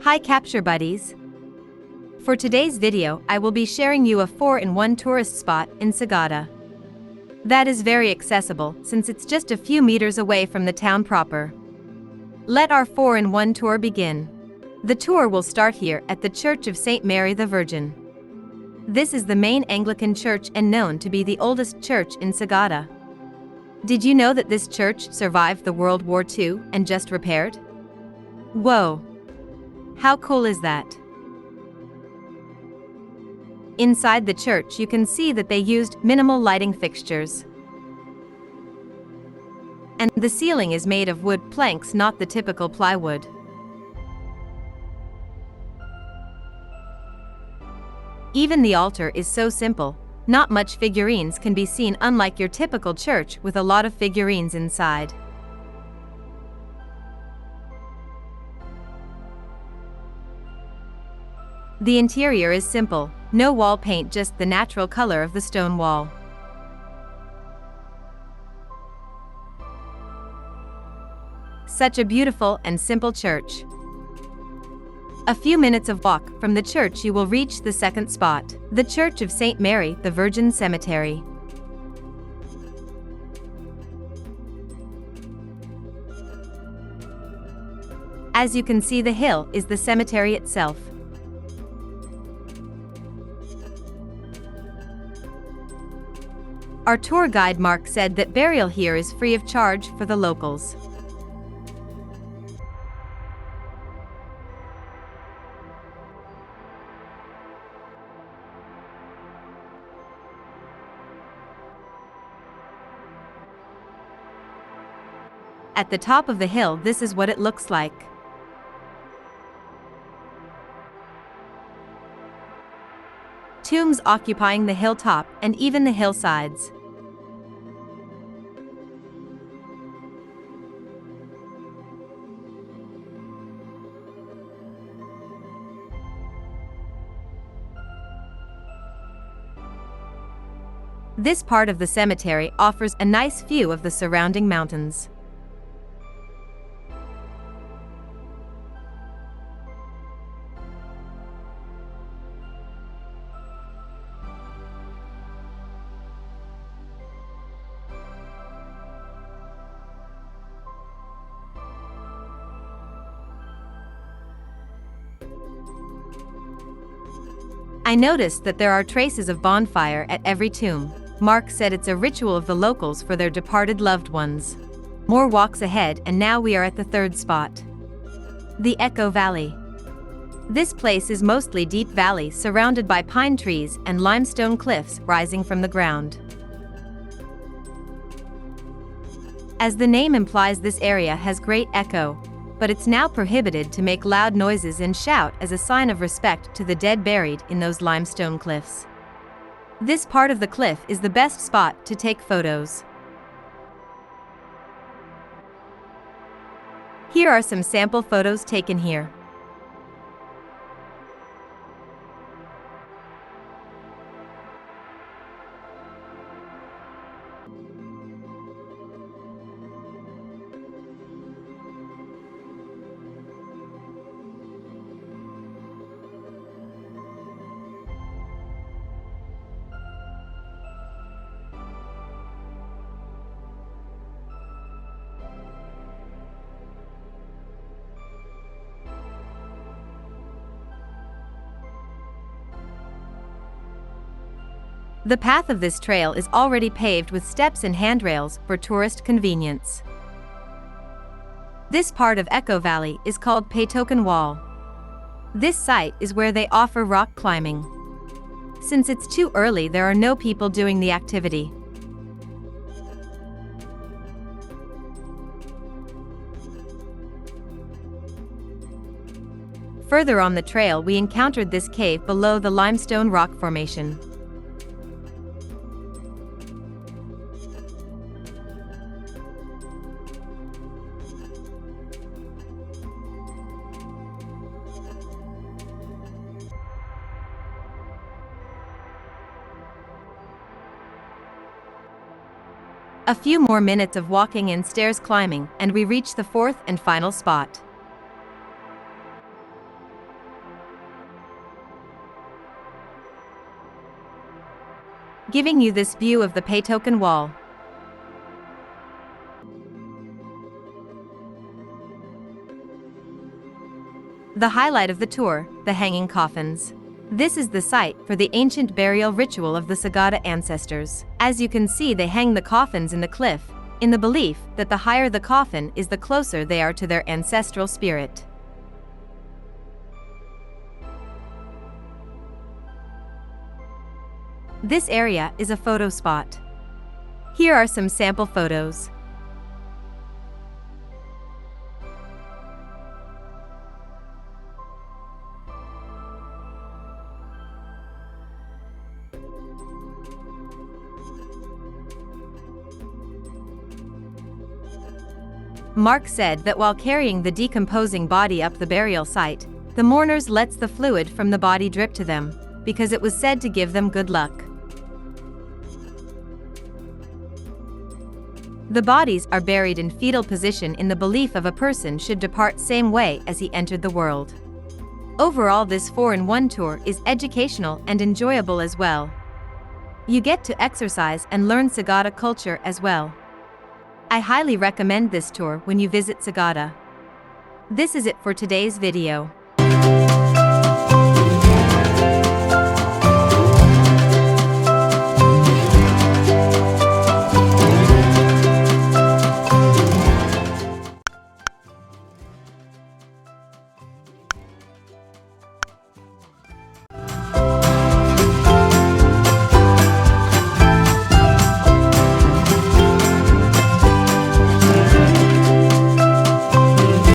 Hi Capture Buddies! For today's video, I will be sharing you a 4-in-1 tourist spot in Sagada. That is very accessible since it's just a few meters away from the town proper. Let our 4-in-1 tour begin. The tour will start here at the Church of St. Mary the Virgin. This is the main Anglican church and known to be the oldest church in Sagada. Did you know that this church survived the World War II and just repaired? Whoa! How cool is that? Inside the church you can see that they used minimal lighting fixtures. And the ceiling is made of wood planks, not the typical plywood. Even the altar is so simple, not much figurines can be seen, unlike your typical church with a lot of figurines inside. The interior is simple, no wall paint, just the natural color of the stone wall. Such a beautiful and simple church. A few minutes of walk from the church you will reach the second spot, the Church of St. Mary the Virgin Cemetery. As you can see, the hill is the cemetery itself. Our tour guide Mark said that burial here is free of charge for the locals. At the top of the hill, this is what it looks like. Tombs occupying the hilltop and even the hillsides. This part of the cemetery offers a nice view of the surrounding mountains. I noticed that there are traces of bonfire at every tomb. Mark said it's a ritual of the locals for their departed loved ones. More walks ahead, and now we are at the third spot. The Echo Valley. This place is mostly deep valley surrounded by pine trees and limestone cliffs rising from the ground. As the name implies, this area has great echo, but it's now prohibited to make loud noises and shout as a sign of respect to the dead buried in those limestone cliffs. This part of the cliff is the best spot to take photos. Here are some sample photos taken here. The path of this trail is already paved with steps and handrails for tourist convenience. This part of Echo Valley is called Paytoken Wall. This site is where they offer rock climbing. Since it's too early, there are no people doing the activity. Further on the trail, we encountered this cave below the limestone rock formation. A few more minutes of walking and stairs climbing, and we reach the fourth and final spot. giving you this view of the Paytoken Wall. The highlight of the tour, the hanging coffins. This is the site for the ancient burial ritual of the Sagada ancestors. As you can see, they hang the coffins in the cliff, in the belief that the higher the coffin is, the closer they are to their ancestral spirit. This area is a photo spot. Here are some sample photos. Mark said that while carrying the decomposing body up the burial site, the mourners lets the fluid from the body drip to them, because it was said to give them good luck. The bodies are buried in fetal position in the belief of a person should depart same way as he entered the world. Overall, this 4-in-1 tour is educational and enjoyable as well. You get to exercise and learn Sagada culture as well. I highly recommend this tour when you visit Sagada. This is it for today's video.